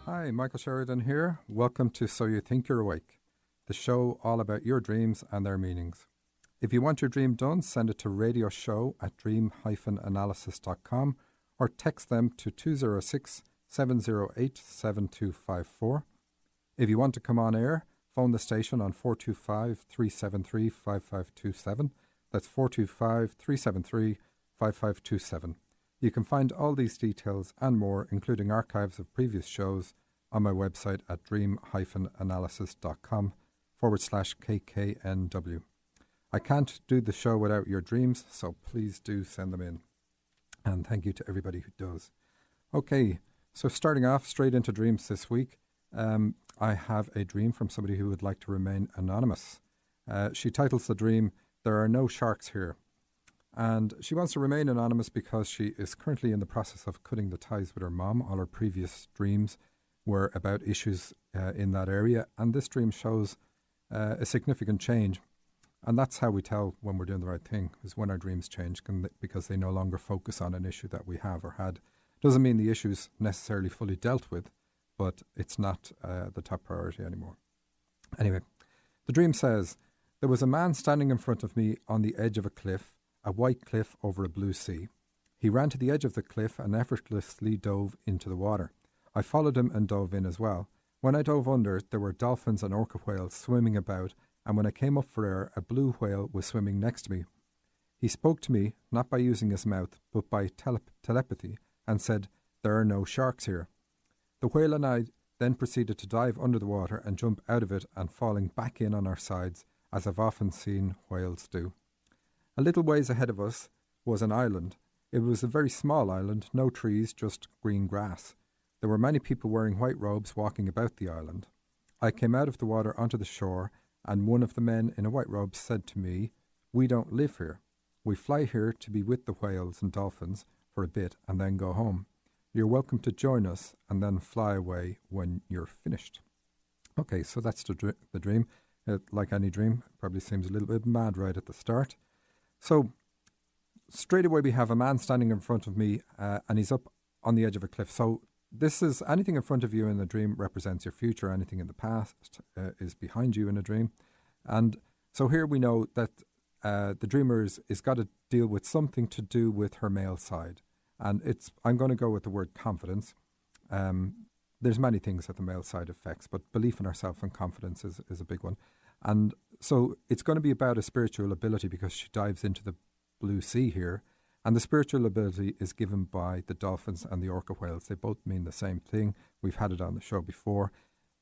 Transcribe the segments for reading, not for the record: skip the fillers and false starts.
Hi, Michael Sheridan here. Welcome to So You Think You're Awake, the show all about your dreams and their meanings. If you want your dream done, send it to radioshow@dream-analysis.com or text them to 206 708 7254. If you want to come on air, phone the station on 425 373 5527. That's 425 373 5527. You can find all these details and more, including archives of previous shows, on my website at dream-analysis.com/KKNW. I can't do the show without your dreams, so please do send them in. And thank you to everybody who does. Okay, so starting off straight into dreams this week, I have a dream from somebody who would like to remain anonymous. She titles the dream, "There Are No Sharks Here." And she wants to remain anonymous because she is currently in the process of cutting the ties with her mom. All her previous dreams were about issues in that area. And this dream shows a significant change. And that's how we tell when we're doing the right thing, is when our dreams change because they no longer focus on an issue that we have or had. Doesn't mean the issue's necessarily fully dealt with, but it's not the top priority anymore. Anyway, the dream says, "There was a man standing in front of me on the edge of a cliff, a white cliff over a blue sea. He ran to the edge of the cliff and effortlessly dove into the water. I followed him and dove in as well. When I dove under, there were dolphins and orca whales swimming about, and when I came up for air, a blue whale was swimming next to me. He spoke to me, not by using his mouth, but by telepathy, and said, 'There are no sharks here.' The whale and I then proceeded to dive under the water and jump out of it and falling back in on our sides, as I've often seen whales do. A little ways ahead of us was an island. It was a very small island, no trees, just green grass. There were many people wearing white robes walking about the island. I came out of the water onto the shore, and one of the men in a white robe said to me, 'We don't live here. We fly here to be with the whales and dolphins for a bit and then go home. You're welcome to join us and then fly away when you're finished.'" Okay, so that's the dream. Like any dream, probably seems a little bit mad right at the start. So straight away we have a man standing in front of me and he's up on the edge of a cliff. So this is anything in front of you in the dream represents your future. Anything in the past is behind you in a dream. And so here we know that the dreamer is got to deal with something to do with her male side. And I'm going to go with the word confidence. There's many things that the male side affects, but belief in ourselves and confidence is a big one. And so it's going to be about a spiritual ability because she dives into the blue sea here. And the spiritual ability is given by the dolphins and the orca whales. They both mean the same thing. We've had it on the show before.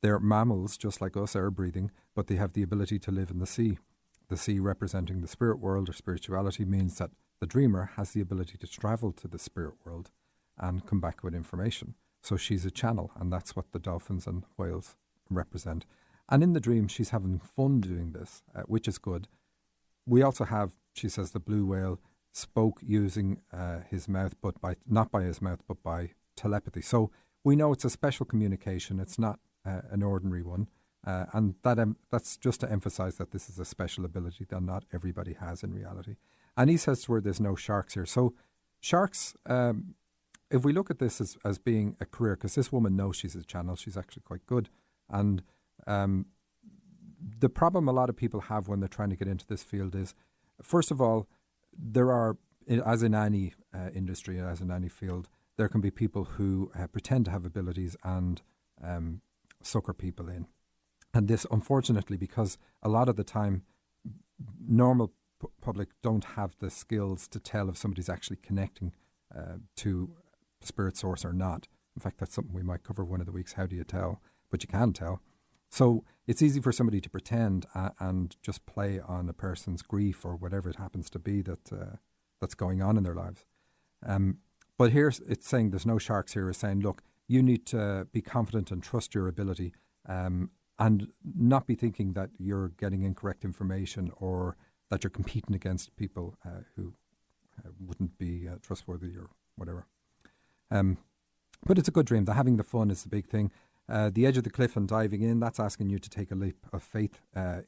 They're mammals, just like us, air-breathing, but they have the ability to live in the sea. The sea representing the spirit world or spirituality means that the dreamer has the ability to travel to the spirit world and come back with information. So she's a channel, and that's what the dolphins and whales represent. And in the dream, she's having fun doing this, which is good. We also have, she says, the blue whale spoke using his mouth, but not by his mouth, but by telepathy. So we know it's a special communication. It's not an ordinary one. And that's just to emphasize that this is a special ability that not everybody has in reality. And he says to her, "There's no sharks here." So sharks, if we look at this as being a career, because this woman knows she's a channel, she's actually quite good. And the problem a lot of people have when they're trying to get into this field is, first of all, there are, as in any industry, as in any field, there can be people who pretend to have abilities and sucker people in. And this, unfortunately, because a lot of the time, normal public don't have the skills to tell if somebody's actually connecting to spirit source or not. In fact, that's something we might cover one of the weeks. How do you tell? But you can tell. So it's easy for somebody to pretend and just play on a person's grief or whatever it happens to be that's going on in their lives. But here it's saying there's no sharks here. It's saying, look, you need to be confident and trust your ability and not be thinking that you're getting incorrect information or that you're competing against people who wouldn't be trustworthy or whatever. But it's a good dream. Having the fun is the big thing. The edge of the cliff and diving in, that's asking you to take a leap of faith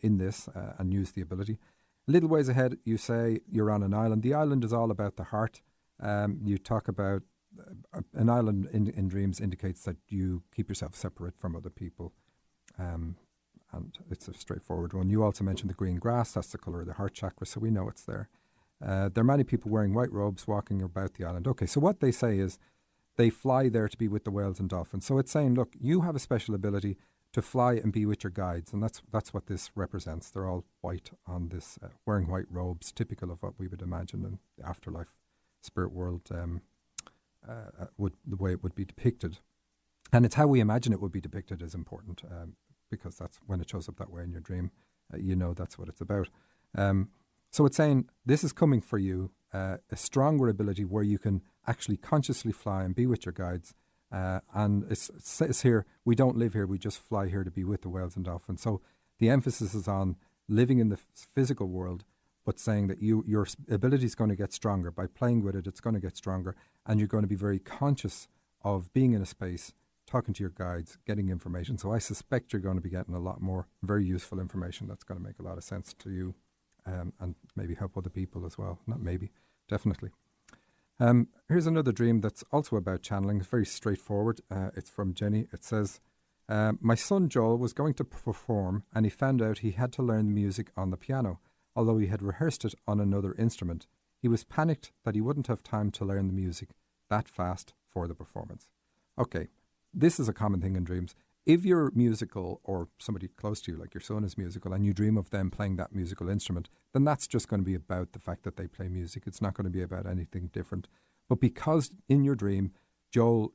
in this and use the ability. A little ways ahead, you say you're on an island. The island is all about the heart. You talk about an island in dreams indicates that you keep yourself separate from other people. And it's a straightforward one. You also mentioned the green grass. That's the colour of the heart chakra, so we know it's there. There are many people wearing white robes walking about the island. Okay, so what they say is they fly there to be with the whales and dolphins. So it's saying, look, you have a special ability to fly and be with your guides, and that's what this represents. They're all white on this, wearing white robes, typical of what we would imagine in the afterlife spirit world, the way it would be depicted. And it's how we imagine it would be depicted is important, because that's when it shows up that way in your dream, you know that's what it's about. So it's saying this is coming for you, a stronger ability where you can actually consciously fly and be with your guides. And it says here, we don't live here, we just fly here to be with the whales and dolphins. So the emphasis is on living in the physical world, but saying that your ability is going to get stronger. By playing with it, it's going to get stronger. And you're going to be very conscious of being in a space, talking to your guides, getting information. So I suspect you're going to be getting a lot more very useful information that's going to make a lot of sense to you, and maybe help other people as well. Not maybe, definitely. Here's another dream that's also about channeling. It's very straightforward. It's from Jenny. It says, my son Joel was going to perform and he found out he had to learn music on the piano, although he had rehearsed it on another instrument. He was panicked that he wouldn't have time to learn the music that fast for the performance. Okay, this is a common thing in dreams. If you're musical, or somebody close to you, like your son is musical, and you dream of them playing that musical instrument, then that's just going to be about the fact that they play music. It's not going to be about anything different. But because in your dream, Joel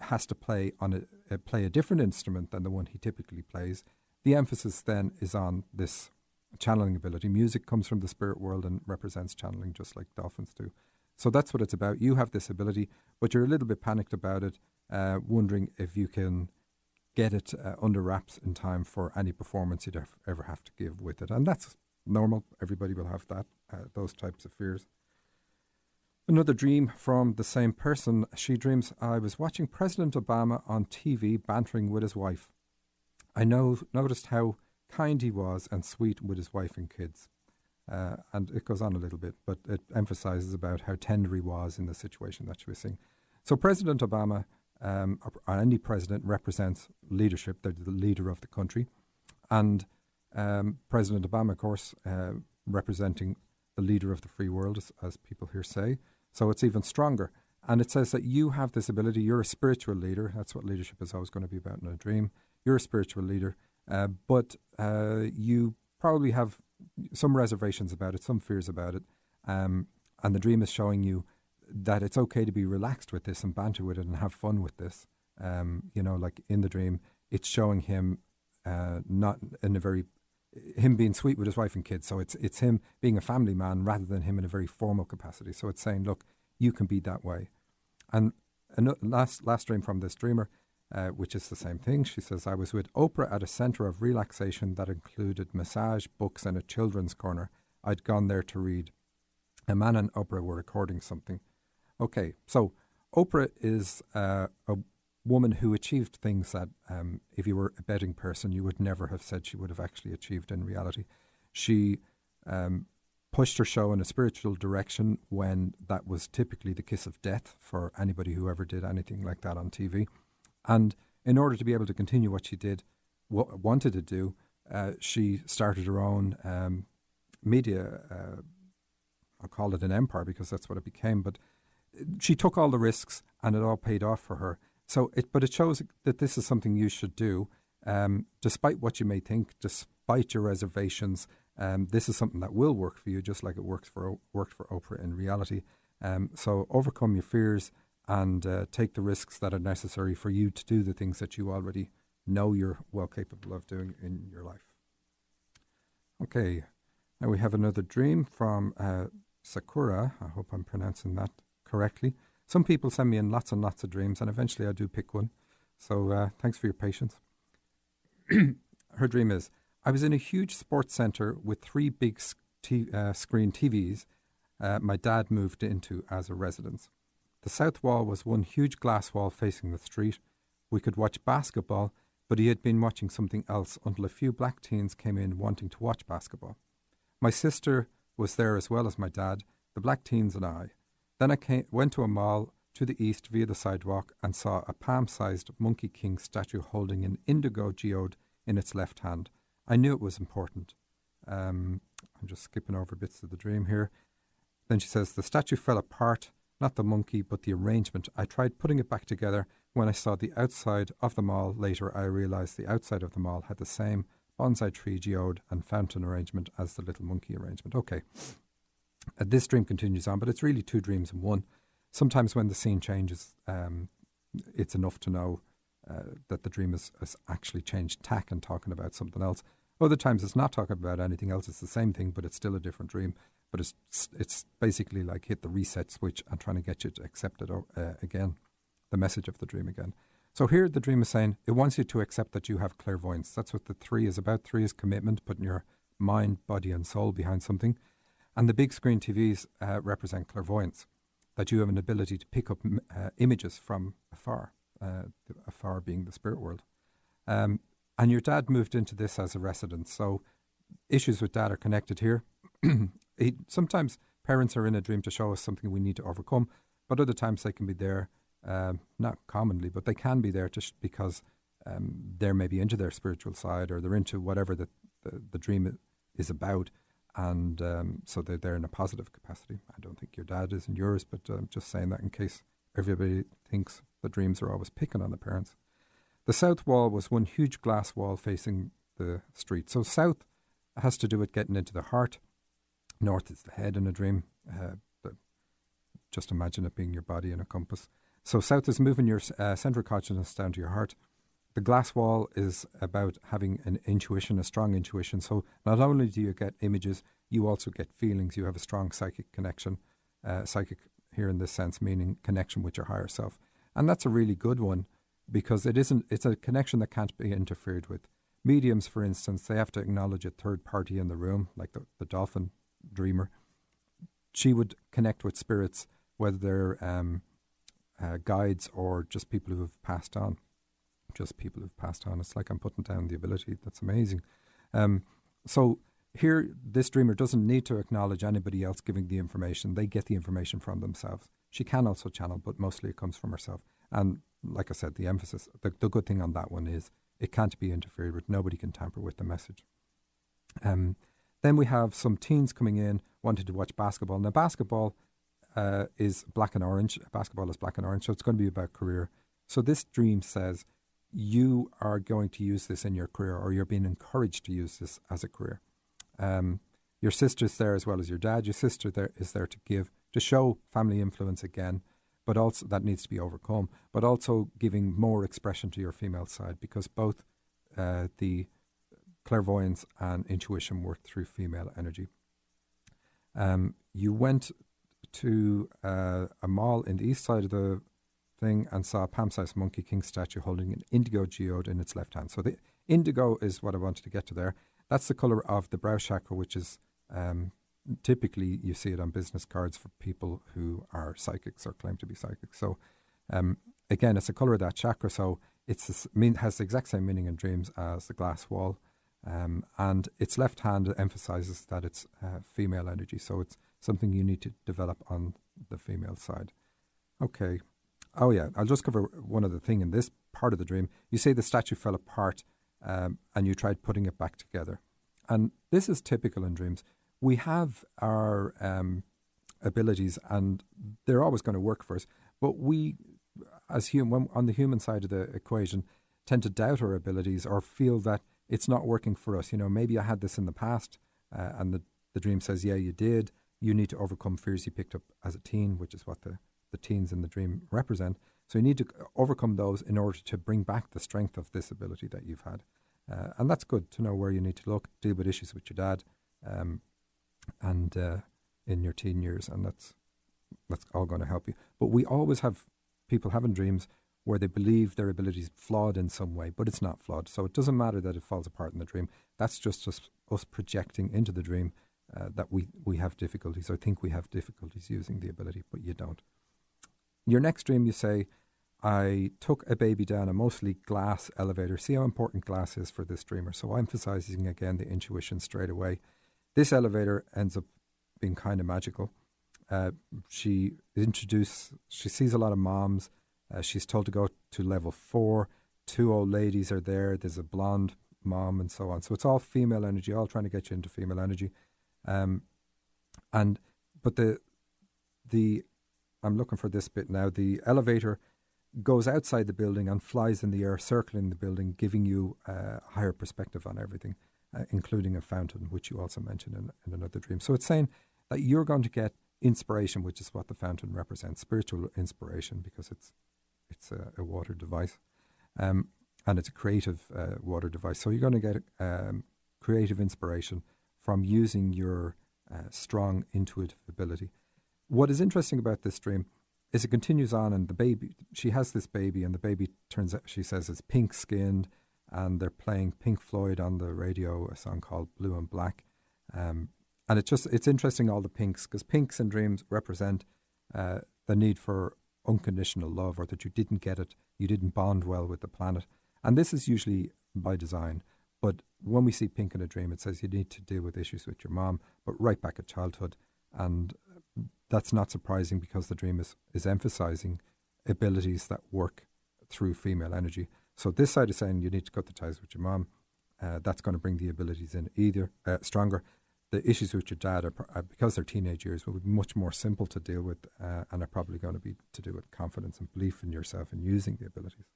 has to play a different instrument than the one he typically plays, the emphasis then is on this channeling ability. Music comes from the spirit world and represents channeling, just like dolphins do. So that's what it's about. You have this ability, but you're a little bit panicked about it, wondering if you can get it under wraps in time for any performance you'd ever have to give with it. And that's normal. Everybody will have that, those types of fears. Another dream from the same person. She dreams, I was watching President Obama on TV bantering with his wife. I noticed how kind he was and sweet with his wife and kids. And it goes on a little bit, but it emphasizes about how tender he was in the situation that she was seeing. So President Obama, or any president, represents leadership. They're the leader of the country. And President Obama, of course, representing the leader of the free world, as people here say. So it's even stronger. And it says that you have this ability. You're a spiritual leader. That's what leadership is always going to be about in a dream. You're a spiritual leader, but you probably have some reservations about it, some fears about it. And the dream is showing you that it's okay to be relaxed with this and banter with it and have fun with this. Like in the dream, it's showing him not in a very, him being sweet with his wife and kids. So it's him being a family man rather than him in a very formal capacity. So it's saying, look, you can be that way. And last dream from this dreamer, which is the same thing. She says, I was with Oprah at a centre of relaxation that included massage, books and a children's corner. I'd gone there to read. A man and Oprah were recording something. Okay, so Oprah is a woman who achieved things that if you were a betting person, you would never have said she would have actually achieved in reality. She pushed her show in a spiritual direction when that was typically the kiss of death for anybody who ever did anything like that on TV. And in order to be able to continue what she did, wanted to do, she started her own media, I'll call it an empire because that's what it became, but she took all the risks and it all paid off for her. But it shows that this is something you should do, despite what you may think, despite your reservations. This is something that will work for you, just like it worked for Oprah in reality. So overcome your fears and take the risks that are necessary for you to do the things that you already know you're well capable of doing in your life. Okay, now we have another dream from Sakura. I hope I'm pronouncing that correctly. Some people send me in lots and lots of dreams, and eventually I do pick one. So thanks for your patience. Her dream is, I was in a huge sports centre with 3 big screen TVs my dad moved into as a residence. The south wall was one huge glass wall facing the street. We could watch basketball, but he had been watching something else until a few black teens came in wanting to watch basketball. My sister was there as well as my dad, the black teens and I. Then I went to a mall to the east via the sidewalk and saw a palm-sized Monkey King statue holding an indigo geode in its left hand. I knew it was important. I'm just skipping over bits of the dream here. Then she says, the statue fell apart, not the monkey, but the arrangement. I tried putting it back together. When I saw the outside of the mall later, I realised the outside of the mall had the same bonsai tree geode and fountain arrangement as the little monkey arrangement. Okay. This dream continues on, but it's really two dreams in one. Sometimes when the scene changes, it's enough to know that the dream has actually changed tack and talking about something else. Other times it's not talking about anything else. It's the same thing, but it's still a different dream. But it's basically like hit the reset switch and trying to get you to accept it again, the message of the dream again. So here the dream is saying it wants you to accept that you have clairvoyance. That's what the 3 is about. 3 is commitment, putting your mind, body and soul behind something. And the big screen TVs represent clairvoyance, that you have an ability to pick up images from afar, afar being the spirit world. And your dad moved into this as a resident, so issues with dad are connected here. Sometimes parents are in a dream to show us something we need to overcome, but other times they can be there, not commonly, but they can be there just because they're maybe into their spiritual side or they're into whatever the dream is about. And so they're there in a positive capacity. I don't think your dad is in yours, but I'm just saying that in case everybody thinks the dreams are always picking on the parents. The south wall was one huge glass wall facing the street. So south has to do with getting into the heart. North is the head in a dream. Just imagine it being your body in a compass. So south is moving your central consciousness down to your heart. The glass wall is about having an intuition, a strong intuition. So not only do you get images, you also get feelings. You have a strong psychic connection. Psychic here in this sense, meaning connection with your higher self. And that's a really good one because it's a connection that can't be interfered with. Mediums, for instance, they have to acknowledge a third party in the room, like the dolphin dreamer. She would connect with spirits, whether they're guides or just people who have passed on. Just people who've passed on. It's like I'm putting down the ability. That's amazing. So here, this dreamer doesn't need to acknowledge anybody else giving the information. They get the information from themselves. She can also channel, but mostly it comes from herself. And like I said, the emphasis, the good thing on that one is it can't be interfered with. Nobody can tamper with the message. Then we have some teens coming in wanting to watch basketball. Now, basketball is black and orange. Basketball is black and orange, so it's going to be about career. So this dream says you are going to use this in your career, or you're being encouraged to use this as a career. Your sister's there as well as your dad. Your sister is there to show family influence again, but also that needs to be overcome, but also giving more expression to your female side, because both the clairvoyance and intuition work through female energy. You went to a mall in the east side of the thing and saw a palm-sized Monkey King statue holding an indigo geode in its left hand. So the indigo is what I wanted to get to there. That's the colour of the brow chakra, which is typically you see it on business cards for people who are psychics or claim to be psychics. So again, it's the colour of that chakra. So has the exact same meaning in dreams as the glass wall. And its left hand emphasizes that it's female energy. So it's something you need to develop on the female side. Okay. Oh, yeah. I'll just cover one other thing in this part of the dream. You say the statue fell apart and you tried putting it back together. And this is typical in dreams. We have our abilities and they're always going to work for us. But we, as on the human side of the equation, tend to doubt our abilities or feel that it's not working for us. You know, maybe I had this in the past and the dream says, yeah, you did. You need to overcome fears you picked up as a teen, which is what the teens in the dream represent. So you need to overcome those in order to bring back the strength of this ability that you've had. And that's good to know where you need to look, deal with issues with your dad and in your teen years. And that's all going to help you. But we always have people having dreams where they believe their ability is flawed in some way, but it's not flawed. So it doesn't matter that it falls apart in the dream. That's just us projecting into the dream that we have difficulties or think we have difficulties using the ability, but you don't. Your next dream, you say, I took a baby down a mostly glass elevator. See how important glass is for this dreamer. So emphasizing again the intuition straight away. This elevator ends up being kind of magical. she sees a lot of moms. She's told to go to level 4. 2 old ladies are there. There's a blonde mom and so on. So it's all female energy, all trying to get you into female energy. But the I'm looking for this bit now. The elevator goes outside the building and flies in the air, circling the building, giving you a higher perspective on everything, including a fountain, which you also mentioned in another dream. So it's saying that you're going to get inspiration, which is what the fountain represents, spiritual inspiration, because it's a water device, and it's a creative water device. So you're going to get creative inspiration from using your strong intuitive ability. What is interesting about this dream is it continues on, and she has this baby, and the baby turns out, she says, is pink skinned, and they're playing Pink Floyd on the radio, a song called Blue and Black. And it's interesting, all the pinks, because pinks in dreams represent the need for unconditional love, or that you didn't get it, you didn't bond well with the planet. And this is usually by design. But when we see pink in a dream, it says you need to deal with issues with your mom, but right back at childhood. And that's not surprising, because the dream is emphasizing abilities that work through female energy. So this side is saying you need to cut the ties with your mom. That's going to bring the abilities in either stronger. The issues with your dad are because they're teenage years, will be much more simple to deal with, and are probably going to be to do with confidence and belief in yourself and using the abilities.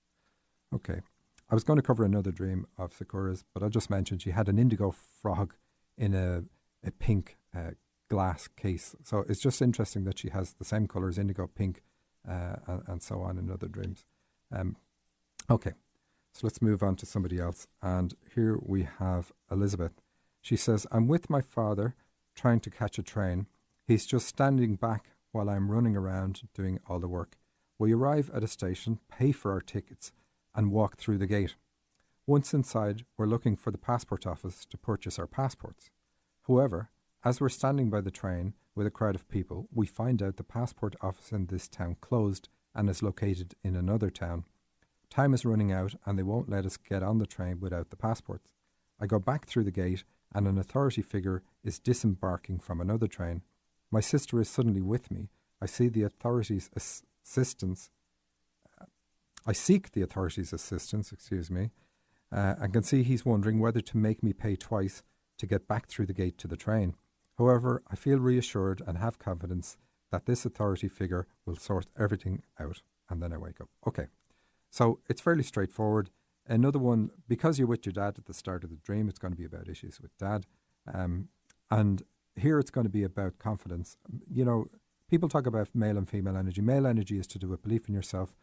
Okay. I was going to cover another dream of Sakura's, but I'll just mention she had an indigo frog in a pink glass case. So it's just interesting that she has the same colours, indigo, pink, and so on in other dreams. Okay, so let's move on to somebody else. And here we have Elizabeth. She says, I'm with my father trying to catch a train. He's just standing back while I'm running around doing all the work. We arrive at a station, pay for our tickets, and walk through the gate. Once inside, we're looking for the passport office to purchase our passports. However, as we're standing by the train with a crowd of people, we find out the passport office in this town closed and is located in another town. Time is running out and they won't let us get on the train without the passports. I go back through the gate and an authority figure is disembarking from another train. My sister is suddenly with me. I seek the authorities' assistance, and can see he's wondering whether to make me pay twice to get back through the gate to the train. However, I feel reassured and have confidence that this authority figure will sort everything out, and then I wake up. Okay, so it's fairly straightforward. Another one, because you're with your dad at the start of the dream, it's going to be about issues with dad. And here it's going to be about confidence. You know, people talk about male and female energy. Male energy is to do with belief in yourself,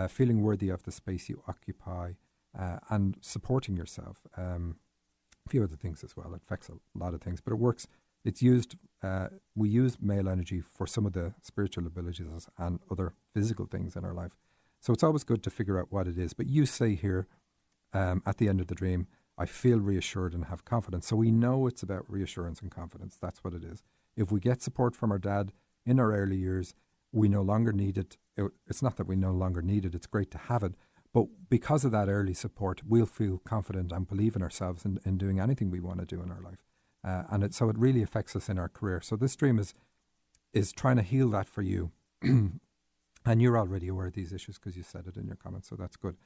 feeling worthy of the space you occupy, and supporting yourself. A few other things as well. It affects a lot of things, but it works. It's used, we use male energy for some of the spiritual abilities and other physical things in our life. So it's always good to figure out what it is. But you say here, at the end of the dream, I feel reassured and have confidence. So we know it's about reassurance and confidence. That's what it is. If we get support from our dad in our early years, we no longer need it. It's not that we no longer need it. It's great to have it. But because of that early support, we'll feel confident and believe in ourselves in doing anything we want to do in our life. So it really affects us in our career. So this dream is trying to heal that for you. And you're already aware of these issues because you said it in your comments, so that's good.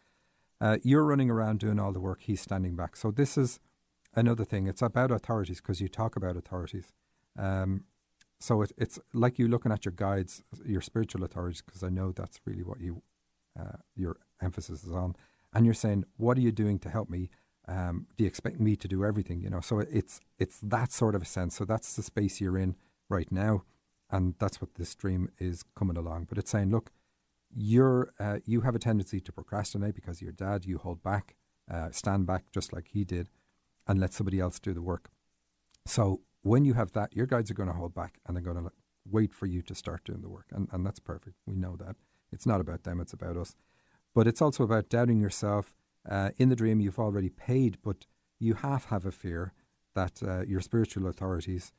You're running around doing all the work, he's standing back. So this is another thing. It's about authorities because you talk about authorities. So it's like you looking at your guides, your spiritual authorities, because I know that's really what your emphasis is on. And you're saying, what are you doing to help me? Do you expect me to do everything? You know, so it's that sort of a sense. So that's the space you're in right now. And that's what this dream is coming along. But it's saying, look, you have a tendency to procrastinate because your dad, you hold back, stand back just like he did, and let somebody else do the work. So when you have that, your guides are going to hold back and they're going to wait for you to start doing the work. And that's perfect. We know that. It's not about them, it's about us. But it's also about doubting yourself. In the dream, you've already paid, but you have a fear that your spiritual authorities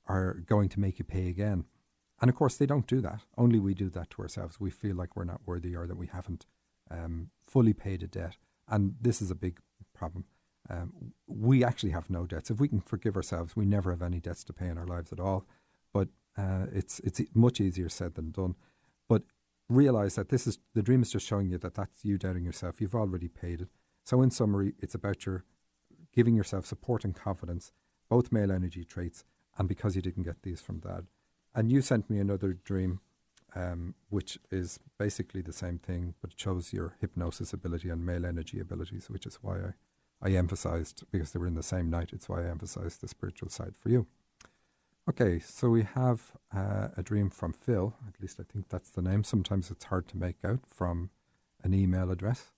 are going to make you pay again. And of course, they don't do that. Only we do that to ourselves. We feel like we're not worthy or that we haven't fully paid a debt. And this is a big problem. We actually have no debts. If we can forgive ourselves, we never have any debts to pay in our lives at all. But It's much easier said than done. But realize that the dream is just showing you that that's you doubting yourself. You've already paid it. So in summary, it's about your giving yourself support and confidence, both male energy traits, and because you didn't get these from dad. And you sent me another dream, which is basically the same thing, but it shows your hypnosis ability and male energy abilities, which is why I emphasized, because they were in the same night, it's why I emphasized the spiritual side for you. Okay, so we have a dream from Phil, at least I think that's the name. Sometimes it's hard to make out from an email address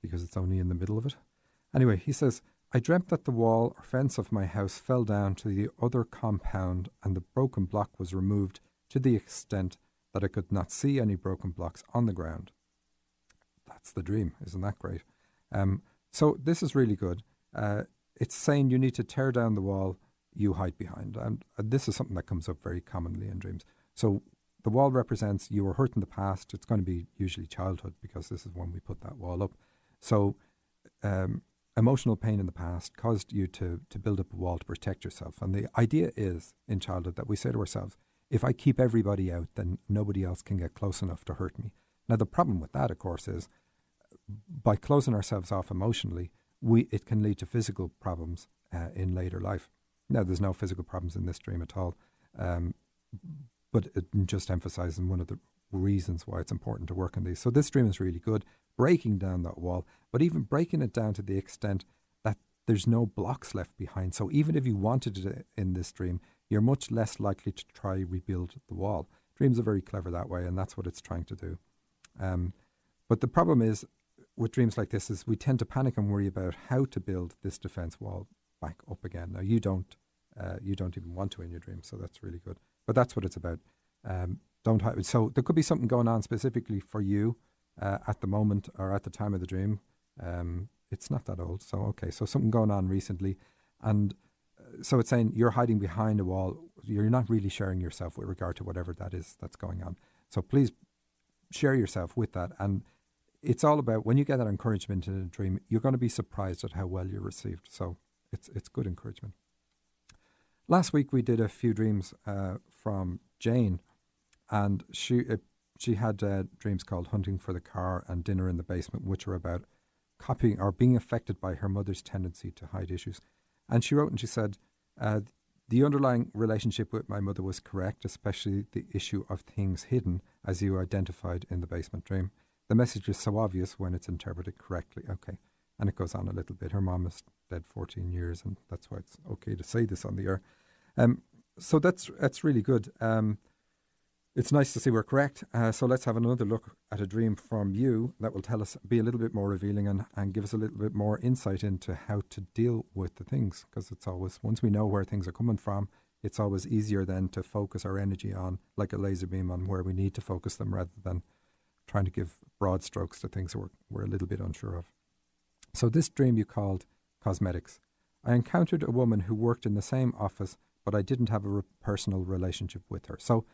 because it's only in the middle of it. Anyway, he says, I dreamt that the wall or fence of my house fell down to the other compound and the broken block was removed to the extent that I could not see any broken blocks on the ground. That's the dream. Isn't that great? So this is really good. It's saying you need to tear down the wall you hide behind. And this is something that comes up very commonly in dreams. So the wall represents you were hurt in the past. It's going to be usually childhood because this is when we put that wall up. So emotional pain in the past caused you to build up a wall to protect yourself. And the idea is in childhood that we say to ourselves, if I keep everybody out, then nobody else can get close enough to hurt me. Now, the problem with that, of course, is by closing ourselves off emotionally, it can lead to physical problems in later life. Now, there's no physical problems in this dream at all, but it just emphasizing one of the reasons why it's important to work on these. So this dream is really good, breaking down that wall, but even breaking it down to the extent that there's no blocks left behind. So even if you wanted it in this dream, you're much less likely to try rebuild the wall. Dreams are very clever that way, and that's what it's trying to do. But the problem is with dreams like this is we tend to panic and worry about how to build this defense wall back up again. Now you don't even want to in your dream, so that's really good. But that's what it's about. Don't hide. So there could be something going on specifically for you at the moment or at the time of the dream. It's not that old, so okay. So something going on recently, and so it's saying you're hiding behind a wall. You're not really sharing yourself with regard to whatever that is that's going on. So please share yourself with that. And it's all about when you get that encouragement in a dream, you're going to be surprised at how well you're received. So it's good encouragement. Last week we did a few dreams from Jane, and she had dreams called Hunting for the Car and Dinner in the Basement, which are about copying or being affected by her mother's tendency to hide issues. And she wrote and she said, the underlying relationship with my mother was correct, especially the issue of things hidden, as you identified in the basement dream. The message is so obvious when it's interpreted correctly. Okay. And it goes on a little bit. Her mom is dead 14 years, and that's why it's okay to say this on the air. So that's really good. It's nice to see we're correct. So let's have another look at a dream from you that will tell us, be a little bit more revealing and give us a little bit more insight into how to deal with the things. Because it's always, once we know where things are coming from, it's always easier then to focus our energy on, like a laser beam, on where we need to focus them rather than trying to give broad strokes to things that we're a little bit unsure of. So this dream you called Cosmetics. I encountered a woman who worked in the same office, but I didn't have a personal relationship with her. So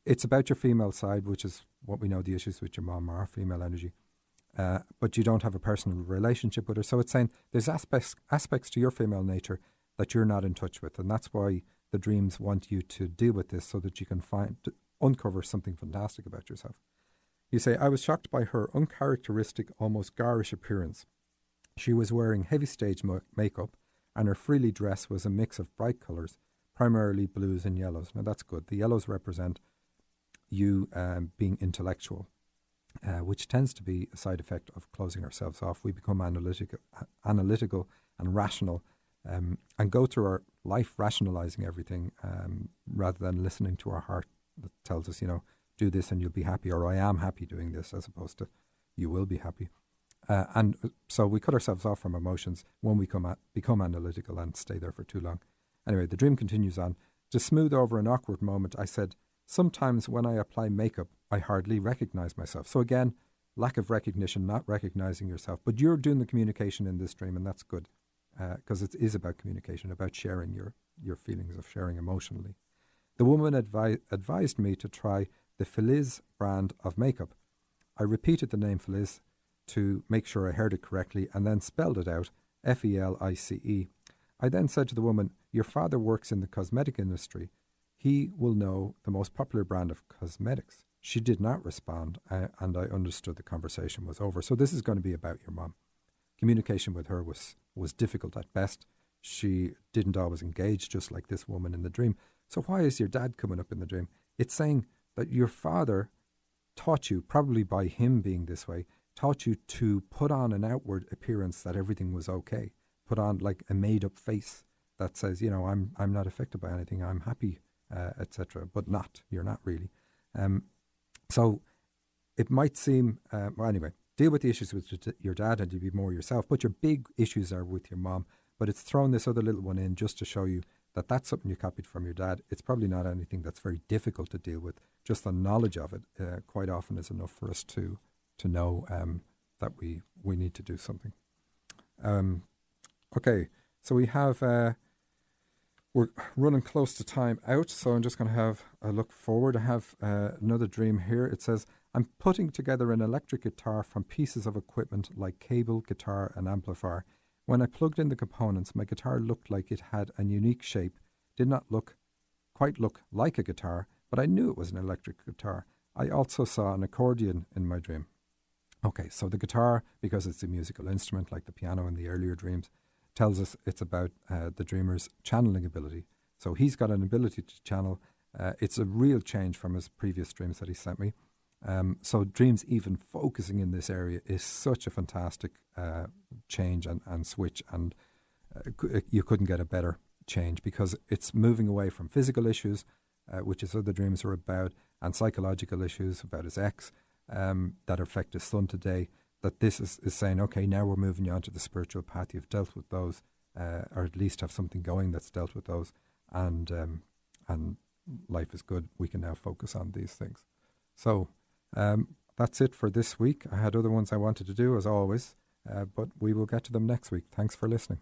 it's about your female side, which is what we know the issues with your mom are, female energy. But you don't have a personal relationship with her. So it's saying there's aspects to your female nature that you're not in touch with. And that's why the dreams want you to deal with this so that you can uncover something fantastic about yourself. You say, I was shocked by her uncharacteristic, almost garish appearance. She was wearing heavy stage makeup, and her frilly dress was a mix of bright colours, primarily blues and yellows. Now that's good. The yellows represent you being intellectual, which tends to be a side effect of closing ourselves off. We become analytical and rational, and go through our life rationalising everything rather than listening to our heart that tells us, do this and you'll be happy, or I am happy doing this, as opposed to you will be happy. And so we cut ourselves off from emotions when we become analytical and stay there for too long. Anyway, the dream continues on. To smooth over an awkward moment, I said, sometimes when I apply makeup, I hardly recognize myself. So again, lack of recognition, not recognizing yourself. But you're doing the communication in this dream, and that's good, because it is about communication, about sharing your feelings, of sharing emotionally. The woman advised me to try the FELICE brand of makeup. I repeated the name FELICE to make sure I heard it correctly and then spelled it out, FELICE. I then said to the woman, your father works in the cosmetic industry. He will know the most popular brand of cosmetics. She did not respond, and I understood the conversation was over. So this is going to be about your mom. Communication with her was difficult at best. She didn't always engage, just like this woman in the dream. So why is your dad coming up in the dream? It's saying that your father taught you, probably by him being this way, taught you to put on an outward appearance that everything was okay. Put on like a made-up face that says, I'm not affected by anything. I'm happy, etc. But not. You're not really. So it might seem. Well, anyway, deal with the issues with your dad, and you'll be more yourself. But your big issues are with your mom. But it's thrown this other little one in just to show you that that's something you copied from your dad. It's probably not anything that's very difficult to deal with. Just the knowledge of it quite often is enough for us to know that we need to do something. Okay, so we have, we're running close to time out, so I'm just going to have a look forward. I have another dream here. It says, I'm putting together an electric guitar from pieces of equipment like cable, guitar, and amplifier. When I plugged in the components, my guitar looked like it had a unique shape, did not quite look like a guitar, but I knew it was an electric guitar. I also saw an accordion in my dream. Okay, so the guitar, because it's a musical instrument like the piano in the earlier dreams, tells us it's about the dreamer's channeling ability. So he's got an ability to channel. It's a real change from his previous dreams that he sent me. So dreams even focusing in this area is such a fantastic change and switch, and you couldn't get a better change because it's moving away from physical issues, which his other dreams are about, and psychological issues about his ex that affect his son today. That this is saying, okay, now we're moving you on to the spiritual path. You've dealt with those, or at least have something going that's dealt with those, and life is good. We can now focus on these things. So that's it for this week. I had other ones I wanted to do, as always, but we will get to them next week. Thanks for listening.